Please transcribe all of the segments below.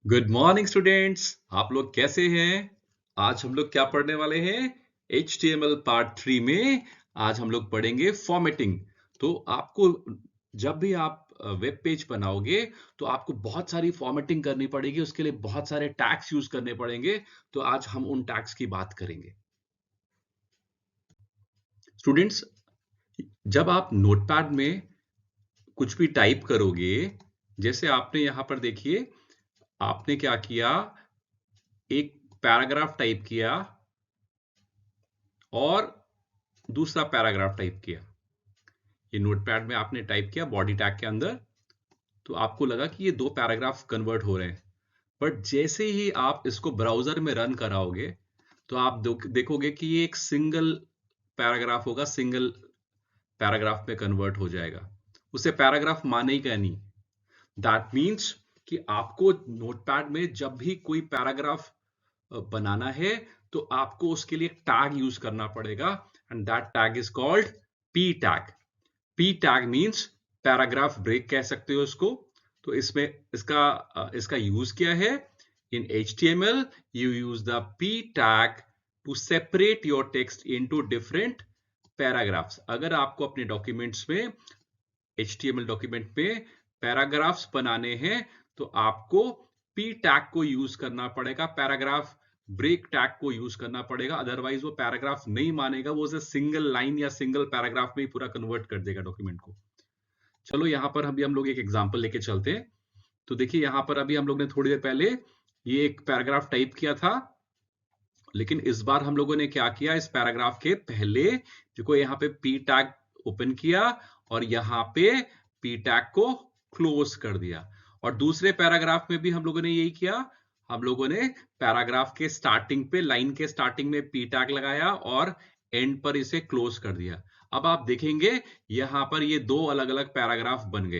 Good morning students. आप लोग कैसे हैं? आज हम लोग क्या पढ़ने वाले हैं? HTML पार्ट 3 में आज हम लोग पढ़ेंगे फॉर्मेटिंग। तो आपको जब भी आप वेब पेज बनाओगे तो आपको बहुत सारी फॉर्मेटिंग करनी पड़ेगी, उसके लिए बहुत सारे टैग्स यूज करने पड़ेंगे। तो आज हम उन टैग्स की बात करेंगे। स्टूडेंट्स, जब आप नोटपैड में कुछ भी टाइप करोगे, जैसे आपने यहां पर देखिए, आपने क्या किया, एक पैराग्राफ टाइप किया और दूसरा पैराग्राफ टाइप किया। ये नोटपैड में आपने टाइप किया बॉडी टैग के अंदर, तो आपको लगा कि ये दो पैराग्राफ कन्वर्ट हो रहे हैं। बट जैसे ही आप इसको ब्राउजर में रन कराओगे तो आप देखोगे कि ये एक सिंगल पैराग्राफ होगा, सिंगल पैराग्राफ में कन्वर्ट हो जाएगा। उसे पैराग्राफ मानेगा नहीं। दैट मीन्स कि आपको नोटपैड में जब भी कोई पैराग्राफ बनाना है तो आपको उसके लिए टैग यूज करना पड़ेगा, and that tag is called P tag. P tag means paragraph break कह सकते हो इसको। तो इसमें इसका यूज क्या है? इन HTML you use the p tag to separate your text into different paragraphs। अगर आपको अपने डॉक्यूमेंट्स में, HTML डॉक्यूमेंट में पैराग्राफ्स बनाने हैं तो आपको p टैग को यूज करना पड़ेगा, पैराग्राफ ब्रेक टैग को यूज करना पड़ेगा। अदरवाइज वो पैराग्राफ नहीं मानेगा, वो उसे सिंगल लाइन या सिंगल पैराग्राफ में ही पूरा कन्वर्ट कर देगा डॉक्यूमेंट को। चलो यहां पर अभी हम लोग एक एग्जांपल लेके चलते हैं। तो देखिए यहां पर अभी हम लोग ने थोड़ी देर पहले ये एक पैराग्राफ टाइप किया था, लेकिन इस बार हम लोगों ने क्या किया, इस पैराग्राफ के पहले देखो यहाँ पे पी टैग ओपन किया और यहाँ पे पी टैग को क्लोज कर दिया। और दूसरे पैराग्राफ में भी हम लोगों ने यही किया। हम लोगों ने पैराग्राफ के स्टार्टिंग पे, लाइन के स्टार्टिंग में पी टैग लगाया और एंड पर इसे क्लोज कर दिया। अब आप देखेंगे यहां पर ये दो अलग अलग पैराग्राफ बन गए।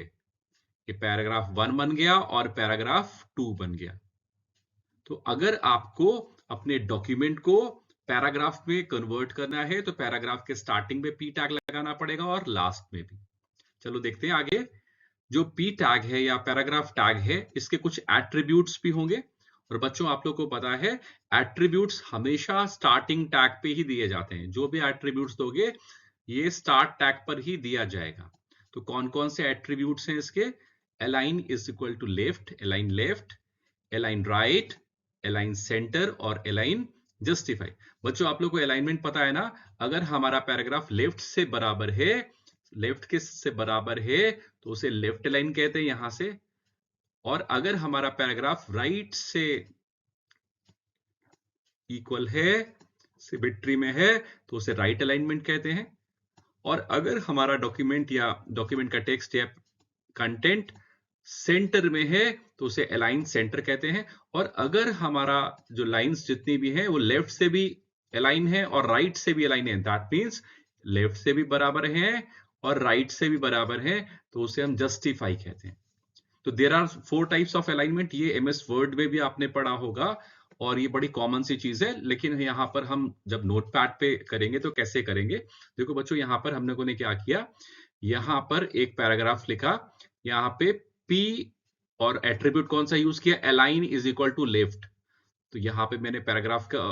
ये पैराग्राफ 1 बन गया और पैराग्राफ 2 बन गया। तो अगर आपको अपने डॉक्यूमेंट को पैराग्राफ में कन्वर्ट करना है तो पैराग्राफ के स्टार्टिंग में पी टैग लगाना पड़ेगा और लास्ट में भी। चलो देखते हैं आगे। जो पी टैग है या पैराग्राफ टैग है, इसके कुछ एट्रीब्यूट्स भी होंगे। और बच्चों आप लोग को पता है, एट्रीब्यूट्स हमेशा स्टार्टिंग टैग पे ही दिए जाते हैं। जो भी एट्रीब्यूट्स दोगे ये स्टार्ट टैग पर ही दिया जाएगा। तो कौन कौन से एट्रीब्यूट्स हैं इसके? Align is equal to left, align left, align right, align centre और अलाइन जस्टिफाई। बच्चों आप लोग को अलाइनमेंट पता है ना? अगर हमारा पैराग्राफ लेफ्ट से बराबर है, लेफ्ट के से बराबर है तो उसे लेफ्ट अलाइन कहते हैं यहां से। और अगर हमारा पैराग्राफ राइट से इक्वल है, सिमेट्री में है, तो उसे राइट अलाइनमेंट कहते हैं। और अगर हमारा डॉक्यूमेंट या डॉक्यूमेंट का टेक्स्ट या कंटेंट सेंटर में है तो उसे अलाइन सेंटर कहते हैं। और अगर हमारा जो लाइंस जितनी भी हैं वो लेफ्ट से भी अलाइन है और राइट से भी अलाइन है, दैट मींस लेफ्ट से भी बराबर है और राइट से भी बराबर है, तो उसे हम जस्टिफाई कहते हैं। तो there are 4 types of alignment. ये MS वर्ड में भी आपने पढ़ा होगा और ये बड़ी कॉमन सी चीज है। लेकिन यहाँ पर हम जब नोटपैड पे करेंगे तो कैसे करेंगे? देखो बच्चों, यहाँ पर हम लोगों ने क्या किया, यहाँ पर एक पैराग्राफ लिखा, यहाँ पे P और एट्रीब्यूट कौन सा यूज किया? Align is equal to left. तो यहाँ पे मैंने पैराग्राफ का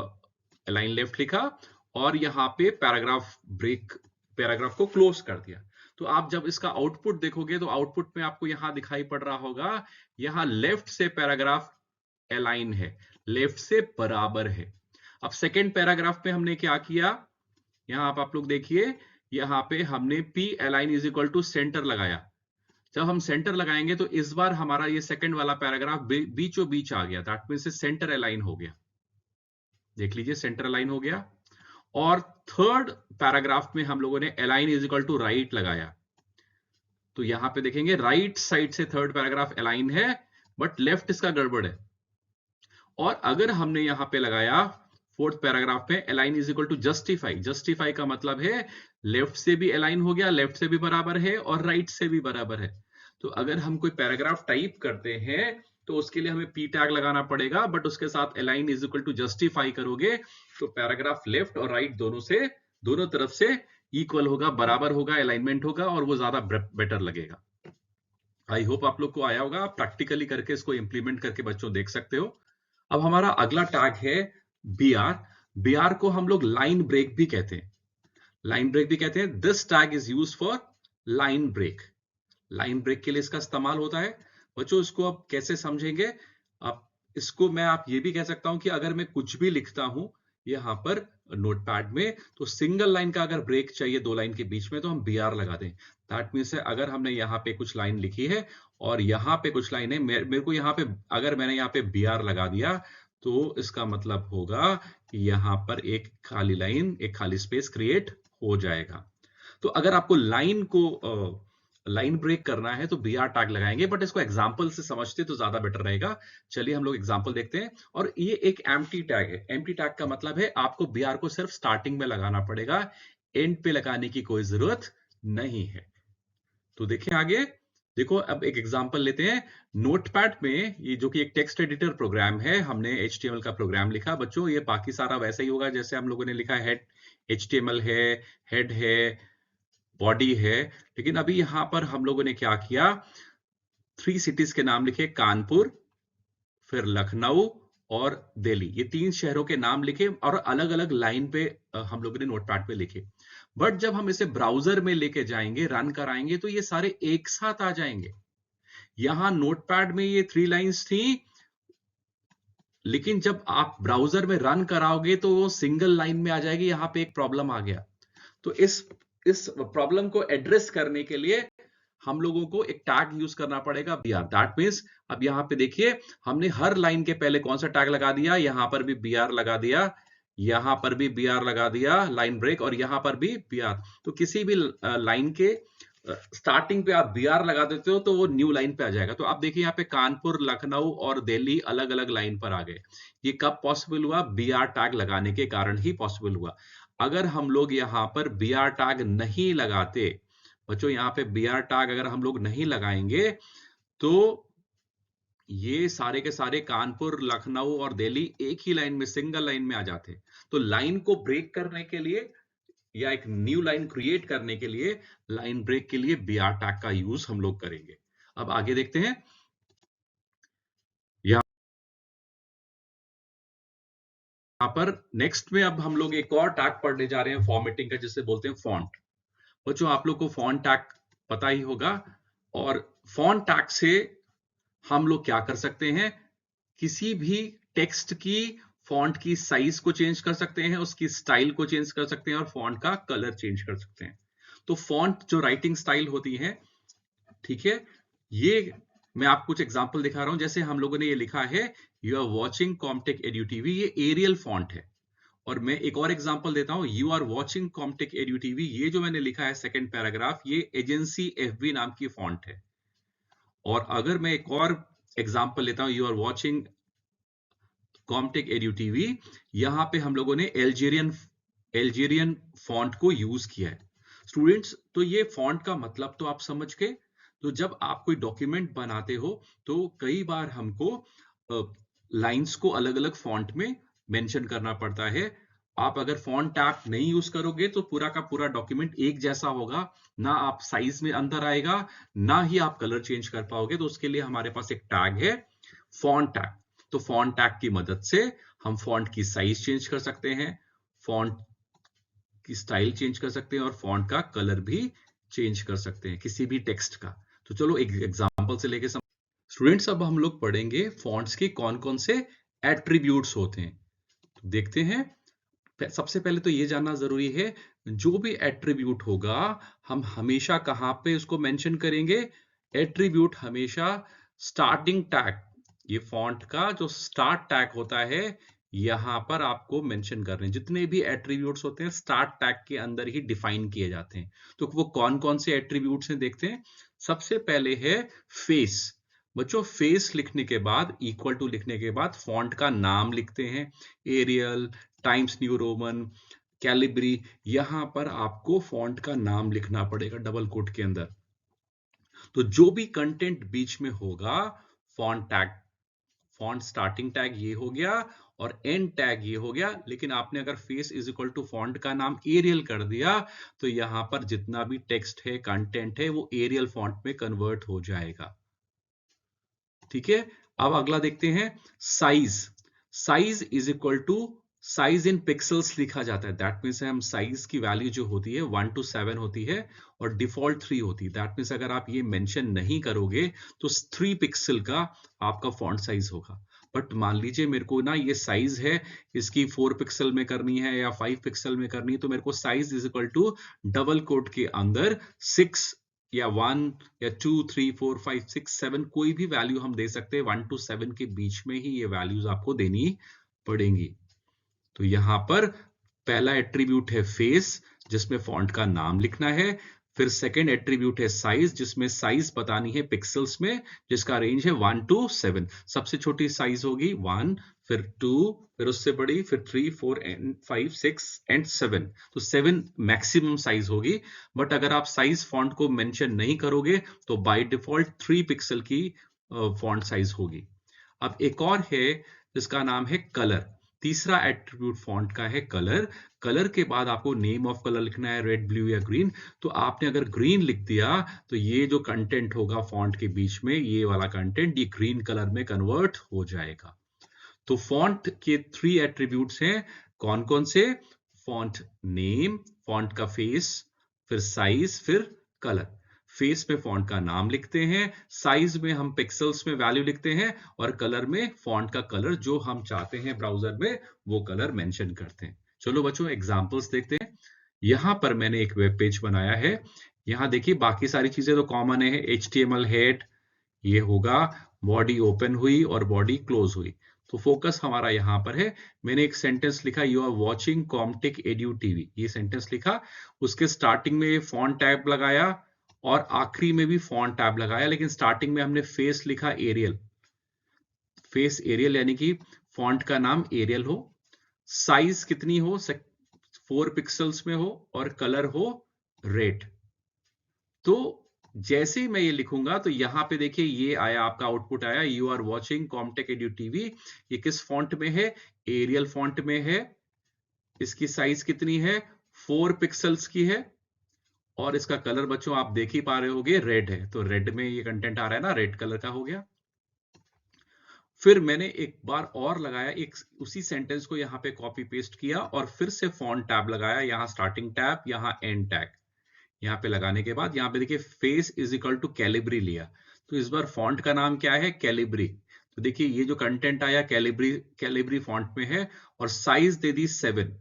अलाइन लेफ्ट लिखा और यहाँ पे पैराग्राफ ब्रेक, पैराग्राफ को क्लोज कर दिया। तो आप जब इसका आउटपुट देखोगे तो आउटपुट में आपको यहां दिखाई पड़ रहा होगा, यहां लेफ्ट से पैराग्राफ अलाइन है, लेफ्ट से बराबर है। अब सेकेंड पैराग्राफ में हमने क्या किया, यहां आप लोग देखिए, यहां पे हमने P align is equal to centre लगाया। जब हम सेंटर लगाएंगे तो इस बार हमारा ये सेकंड वाला पैराग्राफ बीचों बीच आ गया, दैट मींस सेंटर अलाइन हो गया। देख लीजिए सेंटर अलाइन हो गया। और थर्ड पैराग्राफ में हम लोगों ने align is equal to right लगाया। तो यहां पे देखेंगे राइट साइड से थर्ड पैराग्राफ अलाइन है, बट लेफ्ट इसका गड़बड़ है। और अगर हमने यहां पे लगाया फोर्थ पैराग्राफ में align is equal to justify, justify का मतलब है लेफ्ट से भी अलाइन हो गया, लेफ्ट से भी बराबर है और राइट से भी बराबर है। तो अगर हम कोई पैराग्राफ टाइप करते हैं तो उसके लिए हमें पी टैग लगाना पड़ेगा, बट उसके साथ align is equal to justify करोगे तो पैराग्राफ लेफ्ट और राइट दोनों से, दोनों तरफ से इक्वल होगा, बराबर होगा, अलाइनमेंट होगा और वो ज्यादा बेटर लगेगा। आई होप आप लोग को आया होगा, आप प्रैक्टिकली करके इसको इंप्लीमेंट करके बच्चों देख सकते हो। अब हमारा अगला टैग है बीआर। बीआर को हम लोग लाइन ब्रेक भी कहते हैं। लाइन ब्रेक भी कहते हैं। This tag is use for line break. Line break के लिए इसका इस्तेमाल होता है। बच्चों इसको आप कैसे समझेंगे? आप इसको मैं आप ये भी कह सकता हूं कि अगर मैं कुछ भी लिखता हूं यहां पर नोटपैड में, तो सिंगल लाइन का अगर ब्रेक चाहिए दो लाइन के बीच में तो हम बी आर लगा दें। दैट मीन्स अगर हमने यहाँ पे कुछ लाइन लिखी है और यहाँ पे कुछ लाइन है, मेरे को यहाँ पे अगर मैंने यहाँ पे बी आर लगा दिया तो इसका मतलब होगा कि यहाँ पर एक खाली लाइन, एक खाली स्पेस क्रिएट हो जाएगा। तो अगर आपको लाइन ब्रेक करना है तो बी आर टैग लगाएंगे, बट इसको एग्जाम्पल से समझते तो ज्यादा बेटर रहेगा। चलिए हम लोग एग्जाम्पल देखते हैं। और ये एक एम्प्टी टैग है। एम्प्टी टैग का मतलब है आपको बी आर को सिर्फ स्टार्टिंग में लगाना पड़ेगा, एंड पे लगाने की कोई जरूरत नहीं है। तो देखें आगे। देखो अब एक एग्जांपल लेते हैं। नोटपैड में ये जो कि एक टेक्स्ट एडिटर प्रोग्राम है, हमने HTML का प्रोग्राम लिखा। बच्चों ये बाकी सारा वैसा ही होगा जैसे हम लोगों ने लिखा है। HTML है, हेड है, बॉडी है। लेकिन अभी यहां पर हम लोगों ने क्या किया, 3 सिटीज के नाम लिखे, कानपुर, फिर लखनऊ और दिल्ली। ये 3 शहरों के नाम लिखे और अलग अलग लाइन पे हम लोगों ने नोटपैड पे लिखे। बट जब हम इसे ब्राउजर में लेके जाएंगे, रन कराएंगे, तो ये सारे एक साथ आ जाएंगे। यहां नोटपैड में ये 3 लाइंस थी, लेकिन जब आप ब्राउजर में रन कराओगे तो वो सिंगल लाइन में आ जाएगी। यहां पे एक प्रॉब्लम आ गया। तो इस प्रॉब्लम को एड्रेस करने के लिए हम लोगों को एक टैग यूज करना पड़ेगा, बीआर। दैट मींस अब यहां पे देखिए, हमने हर लाइन के पहले कौन सा टैग लगा दिया, यहां पर भी बीआर लगा दिया, यहां पर भी बीआर लगा दिया, लाइन ब्रेक, और यहां पर भी बीआर। तो किसी भी लाइन के स्टार्टिंग पे आप बीआर लगा देते हो तो वो न्यू लाइन पे आ जाएगा। तो आप देखिए यहाँ पे कानपुर, लखनऊ और दिल्ली अलग अलग लाइन पर आ गए। ये कब पॉसिबल हुआ? बीआर टैग लगाने के कारण ही पॉसिबल हुआ। अगर हम लोग यहाँ पर बीआर टैग नहीं लगाते, बच्चों यहाँ पे बीआर टैग अगर हम लोग नहीं लगाएंगे तो ये सारे के सारे कानपुर, लखनऊ और दिल्ली एक ही लाइन में, सिंगल लाइन में आ जाते। तो लाइन को ब्रेक करने के लिए या एक न्यू लाइन क्रिएट करने के लिए, लाइन ब्रेक के लिए बीआर टैग का यूज हम लोग करेंगे। अब आगे देखते हैं। यहाँ पर नेक्स्ट में अब हम लोग एक और टैग पढ़ने जा रहे हैं फॉर्मेटिंग का, जिसे बोलते हैं फॉन्ट। बच्चों आप लोग को फॉन्ट टैग पता ही होगा। और फॉन्ट टैग से हम लोग क्या कर सकते हैं, किसी भी टेक्स्ट की फॉन्ट की साइज को चेंज कर सकते हैं, उसकी स्टाइल को चेंज कर सकते हैं और फॉन्ट का कलर चेंज कर सकते हैं। तो फॉन्ट जो राइटिंग स्टाइल होती है, ठीक है, ये मैं आपको कुछ एग्जांपल दिखा रहा हूं। जैसे हम लोगों ने ये लिखा है, you are watching Comtech Edu TV, ये एरियल फॉन्ट है। और मैं एक और एग्जांपल देता हूं, you are watching Comtech Edu TV, ये जो मैंने लिखा है सेकंड पैराग्राफ, ये एजेंसी FB नाम की फॉन्ट है। और अगर मैं एक और एग्जांपल लेता हूं, you are watching Comtech Edu TV, यहां पे हम लोगों ने एल्जेरियन फॉन्ट को यूज किया है। स्टूडेंट्स, तो ये फॉन्ट का मतलब तो आप समझ गए। तो जब आप कोई डॉक्यूमेंट बनाते हो तो कई बार हमको लाइंस को अलग अलग फॉन्ट में मेंशन करना पड़ता है। आप अगर फॉन्ट टैग नहीं यूज करोगे तो पूरा का पूरा डॉक्यूमेंट एक जैसा होगा, ना आप साइज में अंतर आएगा, ना ही आप कलर चेंज कर पाओगे। तो उसके लिए हमारे पास एक टैग है, फॉन्ट टैग। तो फॉन्ट टैग की मदद से हम फॉन्ट की साइज चेंज कर सकते हैं, फॉन्ट की स्टाइल चेंज कर सकते हैं और फॉन्ट का कलर भी चेंज कर सकते हैं किसी भी टेक्स्ट का। तो चलो एक एग्जांपल से लेके स्टूडेंट्स, अब हम लोग पढ़ेंगे फॉन्ट्स के कौन कौन से एट्रीब्यूट्स होते हैं। तो देखते हैं। सबसे पहले तो ये जानना जरूरी है, जो भी एट्रीब्यूट होगा हम हमेशा कहां पे उसको मेंशन करेंगे? एट्रीब्यूट हमेशा स्टार्टिंग टैग, ये फॉन्ट का जो स्टार्ट टैग होता है, यहां पर आपको मेंशन करने। जितने भी एट्रीब्यूट्स होते हैं स्टार्ट टैग के अंदर ही डिफाइन किए जाते हैं। तो वो कौन कौन से एट्रीब्यूट्स हैं देखते हैं। सबसे पहले है फेस। बच्चों फेस लिखने के बाद, इक्वल टू लिखने के बाद फॉन्ट का नाम लिखते हैं, Arial, Times New Roman, Calibri. यहां पर आपको फॉन्ट का नाम लिखना पड़ेगा डबल कोट के अंदर। तो जो भी कंटेंट बीच में होगा, font tag font starting tag ये हो गया और एंड टैग ये हो गया। लेकिन आपने अगर face is equal to font का नाम एरियल कर दिया तो यहां पर जितना भी टेक्स्ट है, कंटेंट है, वो एरियल फॉन्ट में कन्वर्ट हो जाएगा। ठीक है, अब अगला देखते हैं size. Size is equal to size in pixels लिखा जाता है। दैट मीन्स हम साइज की वैल्यू जो होती है 1 to 7 होती है और डिफॉल्ट 3 होती है। दैट मीन्स अगर आप ये मेंशन नहीं करोगे तो 3 पिक्सल का आपका फॉन्ट साइज होगा। बट मान लीजिए मेरे को ना ये साइज है, इसकी 4 पिक्सल में करनी है या 5 पिक्सल में करनी है, तो मेरे को size is equal to double quote के अंदर 6 या 1 या 2 3 4 5 6 7 कोई भी वैल्यू हम दे सकते हैं। 1 to 7 के बीच में ही ये वैल्यूज आपको देनी पड़ेंगी। तो यहां पर पहला एट्रीब्यूट है फेस, जिसमें फॉन्ट का नाम लिखना है। फिर सेकंड एट्रीब्यूट है साइज, जिसमें साइज बतानी है पिक्सल्स में, जिसका रेंज है 1 to 7। सबसे छोटी साइज होगी 1, फिर 2, फिर उससे बड़ी, फिर 3 4 एंड 5 6 एंड 7। तो 7 मैक्सिमम साइज होगी। बट अगर आप साइज फॉन्ट को मेंशन नहीं करोगे तो बाय डिफॉल्ट 3 पिक्सल की फॉन्ट साइज होगी। अब एक और है जिसका नाम है कलर। तीसरा एट्रीब्यूट फॉन्ट का है कलर। कलर के बाद आपको नेम ऑफ कलर लिखना है, रेड, ब्लू या ग्रीन। तो आपने अगर ग्रीन लिख दिया तो ये जो कंटेंट होगा फॉन्ट के बीच में, ये वाला कंटेंट, ये ग्रीन कलर में कन्वर्ट हो जाएगा। तो फॉन्ट के 3 एट्रीब्यूट्स हैं। कौन कौन से? फॉन्ट नेम, फॉन्ट का फेस, फिर साइज, फिर कलर। फेस में फॉन्ट का नाम लिखते हैं, साइज में हम पिक्सल्स में वैल्यू लिखते हैं, और कलर में फॉन्ट का कलर जो हम चाहते हैं ब्राउजर में वो कलर मेंशन करते हैं। चलो बच्चों एग्जांपल्स देखते हैं। यहां पर मैंने एक वेब पेज बनाया है। यहां देखिए बाकी सारी चीजें तो कॉमन है। HTML हेड ये होगा, बॉडी ओपन हुई और बॉडी क्लोज हुई। तो फोकस हमारा यहां पर है। मैंने एक सेंटेंस लिखा, you are watching Comtech Edu TV, ये सेंटेंस लिखा। उसके स्टार्टिंग में फॉन्ट टैब लगाया और आखिरी में भी फॉन्ट टैब लगाया, लेकिन स्टार्टिंग में हमने फेस लिखा एरियल। फेस एरियल यानी कि फॉन्ट का नाम एरियल हो, साइज कितनी हो, 4 पिक्सल्स में हो, और कलर हो रेड। तो जैसे ही मैं ये लिखूंगा तो यहां पे देखिए ये आया, आपका आउटपुट आया, you are watching Comtech Edu TV. ये किस फॉन्ट में है? एरियल फॉन्ट में है। इसकी साइज कितनी है? 4 पिक्सल्स की है। और इसका कलर बच्चों आप देख ही पा रहे होगे, रेड है। तो रेड में ये कंटेंट आ रहा है ना, रेड कलर का हो गया। फिर मैंने एक बार और लगाया, एक उसी सेंटेंस को यहां पे कॉपी पेस्ट किया और फिर से फॉन्ट टैब लगाया, यहां स्टार्टिंग टैब, यहां एंड टैग। यहाँ पे लगाने के बाद यहाँ पे देखिए face is equal to Calibri लिया। तो इस बार फॉन्ट का नाम क्या है? कैलिब्री। तो देखिए ये जो कंटेंट आया कैलिब्री फॉन्ट में है, और साइज दे दी 7।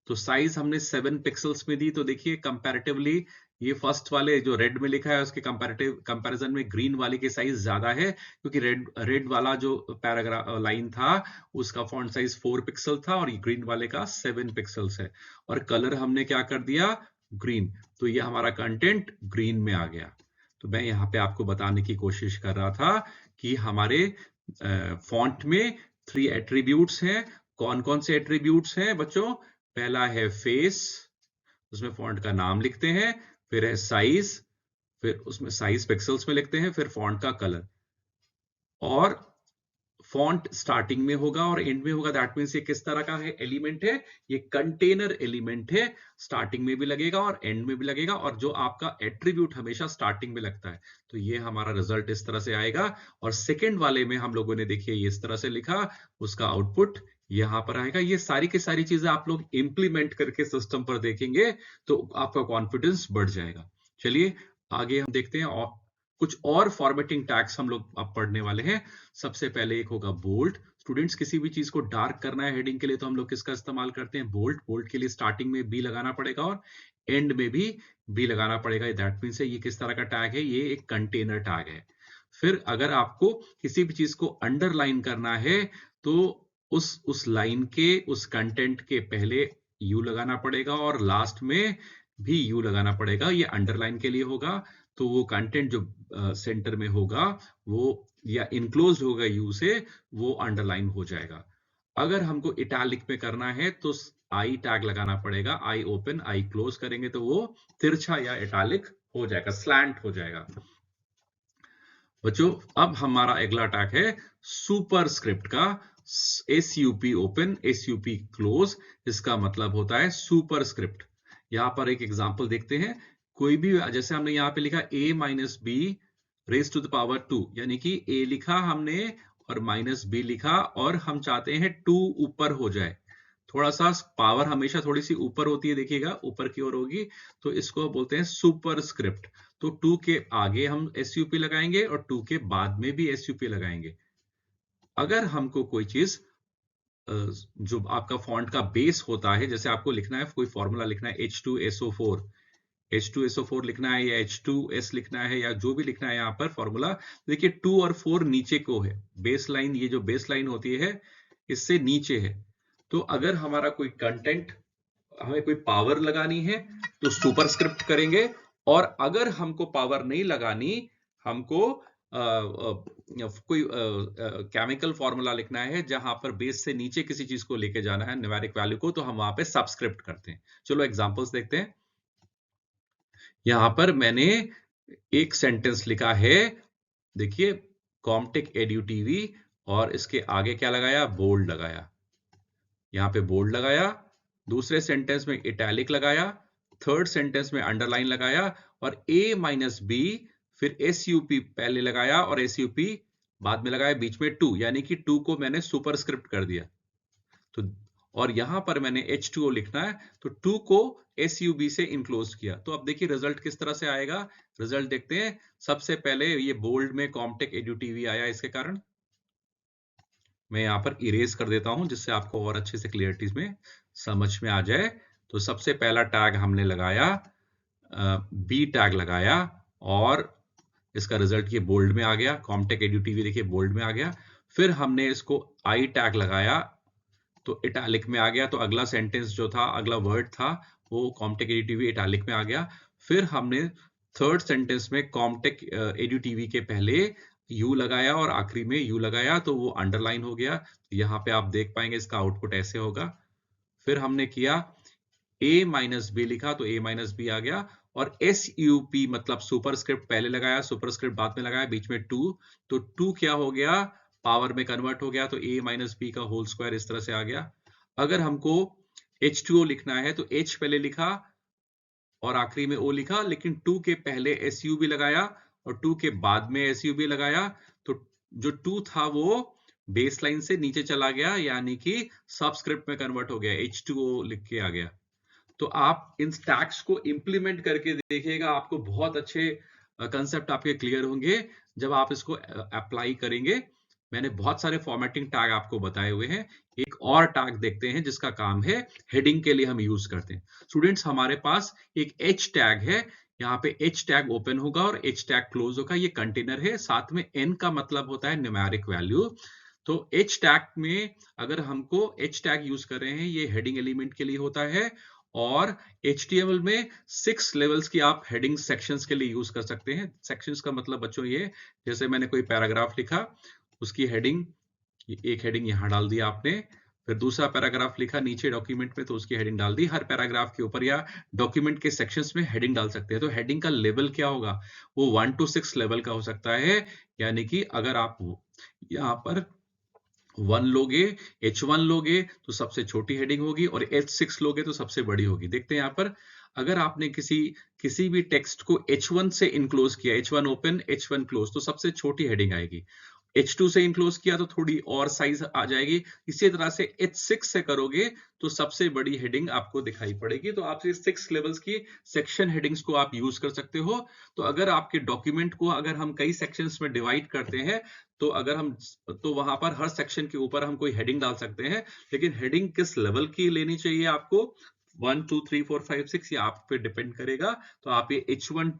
तो साइज हमने 7 पिक्सल्स में दी। तो देखिए कंपैरेटिवली ये फर्स्ट वाले जो रेड में लिखा है उसके कंपैरिजन में ग्रीन वाले की साइज ज्यादा है, क्योंकि रेड वाला जो पैराग्राफ लाइन था उसका फॉन्ट साइज 4 पिक्सल था और ग्रीन वाले का 7 पिक्सल्स है। और कलर हमने क्या कर दिया? ग्रीन। तो ये हमारा कंटेंट ग्रीन में आ गया। तो मैं यहाँ पे आपको बताने की कोशिश कर रहा था कि हमारे फॉन्ट में 3 एट्रीब्यूट्स हैं। कौन कौन से एट्रीब्यूट्स हैं बच्चों? पहला है फेस, उसमें फॉन्ट का नाम लिखते हैं। फिर है साइज, फिर उसमें साइज पिक्सल्स में लिखते हैं। फिर फॉन्ट का कलर, और फॉन्ट स्टार्टिंग में होगा और एंड में होगा। दैट मींस ये किस तरह का है एलिमेंट है? ये कंटेनर एलिमेंट है। स्टार्टिंग में भी लगेगा और एंड में भी लगेगा, और जो आपका एट्रीब्यूट हमेशा स्टार्टिंग में लगता है। तो ये हमारा रिजल्ट इस तरह से आएगा। और सेकंड वाले में हम लोगों ने देखिए ये इस तरह से लिखा, उसका आउटपुट यहां पर आएगा। ये सारी की सारी चीजें आप लोग इंप्लीमेंट करके सिस्टम पर देखेंगे तो आपका कॉन्फिडेंस बढ़ जाएगा। चलिए आगे हम देखते हैं, और कुछ और फॉर्मेटिंग टैग्स हम लोग अब पढ़ने वाले हैं। सबसे पहले एक होगा बोल्ड। स्टूडेंट्स किसी भी चीज को डार्क करना है हेडिंग के लिए तो हम लोग किसका इस्तेमाल करते हैं? बोल्ड। बोल्ड के लिए स्टार्टिंग में बी लगाना पड़ेगा और एंड में भी बी लगाना पड़ेगा। दैट मीन्स ये किस तरह का टैग है? ये एक कंटेनर टैग है। फिर अगर आपको किसी भी चीज को अंडरलाइन करना है तो उस लाइन के, उस कंटेंट के पहले यू लगाना पड़ेगा और लास्ट में भी यू लगाना पड़ेगा। ये अंडरलाइन के लिए होगा। तो वो कंटेंट जो सेंटर में होगा वो या इनक्लोज होगा यू से, वो अंडरलाइन हो जाएगा। अगर हमको इटैलिक में करना है तो आई टैग लगाना पड़ेगा। आई ओपन, आई क्लोज करेंगे तो वो तिरछा या इटैलिक हो जाएगा, स्लैंट हो जाएगा। बच्चों अब हमारा अगला टैग है सुपरस्क्रिप्ट का SUP ओपन, SUP क्लोज, इसका मतलब होता है सुपरस्क्रिप्ट। यहां पर एक एग्जांपल देखते हैं। कोई भी, जैसे हमने यहां पे लिखा a minus b raise to the power 2, यानी कि a लिखा हमने और माइनस b लिखा, और हम चाहते हैं 2 ऊपर हो जाए। थोड़ा सा पावर हमेशा थोड़ी सी ऊपर होती है, देखिएगा ऊपर की ओर होगी, तो इसको बोलते हैं सुपरस्क्रिप्ट। तो 2 के आगे हम SUP लगाएंगे और 2 के बाद में भी SUP लगाएंगे। अगर हमको कोई चीज जो आपका फॉन्ट का बेस होता है, जैसे आपको लिखना है कोई फॉर्मूला लिखना है H2SO4 लिखना है या H2S लिखना है या जो भी लिखना है यहाँ पर फॉर्मूला, देखिए 2 और 4 नीचे को है, बेस लाइन, ये जो बेस लाइन होती है इससे नीचे है। तो अगर हमारा कोई कंटेंट, हमें कोई पावर लगानी है तो सुपरस्क्रिप्ट करेंगे, और अगर हमको पावर नहीं लगानी, हमको कोई केमिकल फॉर्मूला लिखना है जहां पर बेस से नीचे किसी चीज को लेके जाना है, न्यूमेरिक वैल्यू को, तो हम वहां पे सबस्क्रिप्ट करते हैं। चलो एग्जांपल्स देखते हैं। यहां पर मैंने एक सेंटेंस लिखा है, देखिए कॉम्टेक एड्यू टीवी, और इसके आगे क्या लगाया, बोल्ड लगाया, यहां पे बोल्ड लगाया, दूसरे सेंटेंस में इटैलिक लगाया, थर्ड सेंटेंस में अंडरलाइन लगाया, और a माइनस बी, फिर SUP पहले लगाया और SUP बाद में लगाया, बीच में 2, यानी कि 2 को मैंने सुपरस्क्रिप्ट कर दिया। तो और यहां पर मैंने H2O लिखना है, तो 2 को SUB से इनक्लोज किया। तो अब देखिए रिजल्ट किस तरह से आएगा, रिजल्ट देखते हैं। सबसे पहले ये बोल्ड में कॉम्टेक एड्यू टीवी आया, इसके कारण मैं यहाँ पर इरेज कर देता हूं जिससे आपको और अच्छे से क्लियरिटी में समझ में आ जाए। तो सबसे पहला टैग हमने लगाया, बी टैग लगाया, और इसका रिजल्ट ये बोल्ड में आ गया, कॉम्टेक एड्यू टीवी देखिए बोल्ड में आ गया। फिर हमने इसको आई टैग लगाया तो इटैलिक में आ गया, तो अगला सेंटेंस जो था, अगला वर्ड था वो कॉम्टेक एड्यू टीवी इटैलिक में आ गया। फिर हमने थर्ड सेंटेंस में कॉम्टेक एड्यू टीवी के पहले यू लगाया और आखिरी में यू लगाया, तो वो अंडरलाइन हो गया। यहाँ पे आप देख पाएंगे इसका आउटपुट ऐसे होगा। फिर हमने किया a माइनस बी लिखा, तो a माइनस बी आ गया, और SUP मतलब सुपरस्क्रिप्ट पहले लगाया, सुपरस्क्रिप्ट बाद में लगाया, बीच में 2, तो 2 क्या हो गया, पावर में कन्वर्ट हो गया, तो a माइनस बी का होल स्क्वायर इस तरह से आ गया। अगर हमको H2O लिखना है तो H पहले लिखा और आखिरी में O लिखा, लेकिन 2 के पहले SUB लगाया और 2 के बाद में SUB लगाया, तो जो 2 था वो बेस लाइन से नीचे चला गया, यानी कि सबस्क्रिप्ट में कन्वर्ट हो गया, H2O लिख के आ गया। तो आप इन स्टैक्स को इंप्लीमेंट करके देखिएगा, आपको बहुत अच्छे कंसेप्ट आपके क्लियर होंगे जब आप इसको अप्लाई करेंगे। मैंने बहुत सारे फॉर्मेटिंग टैग आपको बताए हुए हैं। एक और टैग देखते हैं जिसका काम है हेडिंग के लिए हम यूज करते हैं। स्टूडेंट्स, हमारे पास एक H टैग है, यहाँ पे H टैग ओपन होगा और H टैग क्लोज होगा, ये कंटेनर है, साथ में N का मतलब होता है न्यूमेरिक वैल्यू। तो H टैग में अगर हमको H टैग यूज कर रहे हैं, ये हेडिंग एलिमेंट के लिए होता है, और HTML में 6 लेवल्स की आप हेडिंग सेक्शंस के लिए यूज कर सकते हैं। सेक्शंस का मतलब बच्चों ये, जैसे मैंने कोई पैराग्राफ लिखा, उसकी हेडिंग, एक हेडिंग यहां डाल दिया आपने, फिर दूसरा पैराग्राफ लिखा नीचे डॉक्यूमेंट में, तो उसकी हेडिंग डाल दी। हर पैराग्राफ के ऊपर या डॉक्यूमेंट के सेक्शंस में हेडिंग डाल सकते हैं। तो हेडिंग का लेवल क्या होगा, वो 1 to 6 लेवल का हो सकता है, यानी कि अगर आप यहाँ पर 1 लोगे, H1 लोगे तो सबसे छोटी हेडिंग होगी, और H6 लोगे तो सबसे बड़ी होगी। देखते हैं यहाँ पर, अगर आपने किसी भी टेक्स्ट को H1 से इनक्लोज किया, H1 ओपन H1 क्लोज, तो सबसे छोटी हेडिंग आएगी। H2 से इनक्लोज किया तो थोड़ी और साइज आ जाएगी। इसी तरह से H6 से करोगे तो सबसे बड़ी हेडिंग आपको दिखाई पड़ेगी। तो आप 6 लेवल्स की सेक्शन हेडिंग्स को आप यूज कर सकते हो। तो अगर आपके डॉक्यूमेंट को अगर हम कई सेक्शंस में डिवाइड करते हैं, तो अगर हम, तो वहां पर हर सेक्शन के ऊपर हम कोई हेडिंग डाल सकते हैं, लेकिन हेडिंग किस लेवल की लेनी चाहिए आपको, 1 2 3 4 5 6, ये आप पे डिपेंड करेगा। तो आप ये H1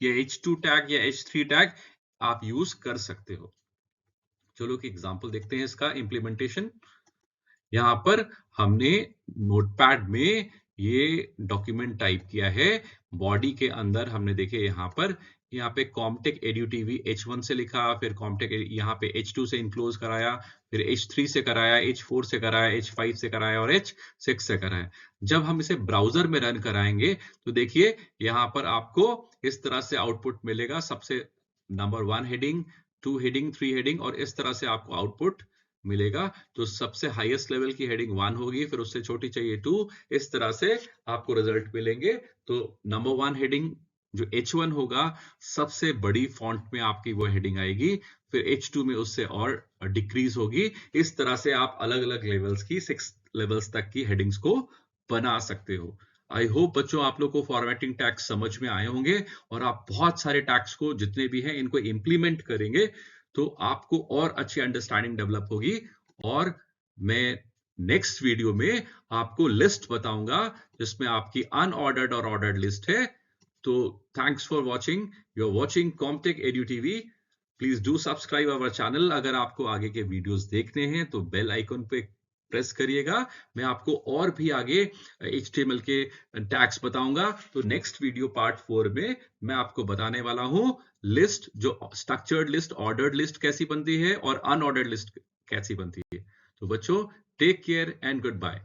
या H2 टैग या H3 टैग आप यूज कर सकते हो। चलो कि एग्जांपल देखते हैं इसका इंप्लीमेंटेशन। यहां पर हमने नोटपैड में ये डॉक्यूमेंट टाइप किया है, बॉडी के अंदर हमने देखे यहाँ पे कॉम्टेक एड्यू टीवी H1 से लिखा, फिर कॉम्टेक यहाँ पे H2 से इनक्लोज कराया, फिर H3 से कराया, H4 से कराया, H5 से कराया और H6 से कराया। जब हम इसे ब्राउजर में रन कराएंगे तो देखिए यहाँ पर आपको इस तरह से आउटपुट मिलेगा। सबसे नंबर 1 हेडिंग, 2 हेडिंग 3 हेडिंग और इस तरह से आपको आउटपुट मिलेगा। तो सबसे हाईएस्ट लेवल की हेडिंग 1 होगी, फिर उससे छोटी चाहिए 2, इस तरह से आपको रिजल्ट मिलेंगे। तो नंबर 1 हेडिंग जो H1 होगा, सबसे बड़ी फॉन्ट में आपकी वो हेडिंग आएगी, फिर H2 में उससे और डिक्रीज होगी। इस तरह से आप अलग अलग लेवल्स की 6 लेवल्स तक की हेडिंग्स को बना सकते हो। आई होप बच्चों आप लोग को फॉर्मेटिंग टैग्स समझ में आए होंगे और आप बहुत सारे टैग्स को जितने भी हैं इनको इंप्लीमेंट करेंगे तो आपको और अच्छी अंडरस्टैंडिंग डेवलप होगी। और मैं नेक्स्ट वीडियो में आपको लिस्ट बताऊंगा जिसमें आपकी अनऑर्डर्ड और ऑर्डर्ड लिस्ट है। तो thanks for watching, you are watching Comtech Edu TV. Please do subscribe our channel. अगर आपको आगे के वीडियोस देखने हैं तो बेल आइकन पे प्रेस करिएगा। मैं आपको और भी आगे HTML के टैग्स बताऊंगा। तो नेक्स्ट वीडियो पार्ट 4 में मैं आपको बताने वाला हूं लिस्ट, जो स्ट्रक्चर्ड लिस्ट, ऑर्डर्ड लिस्ट कैसी बनती है और अनऑर्डर्ड लिस्ट कैसी बनती है। तो बच्चों take care and good bye.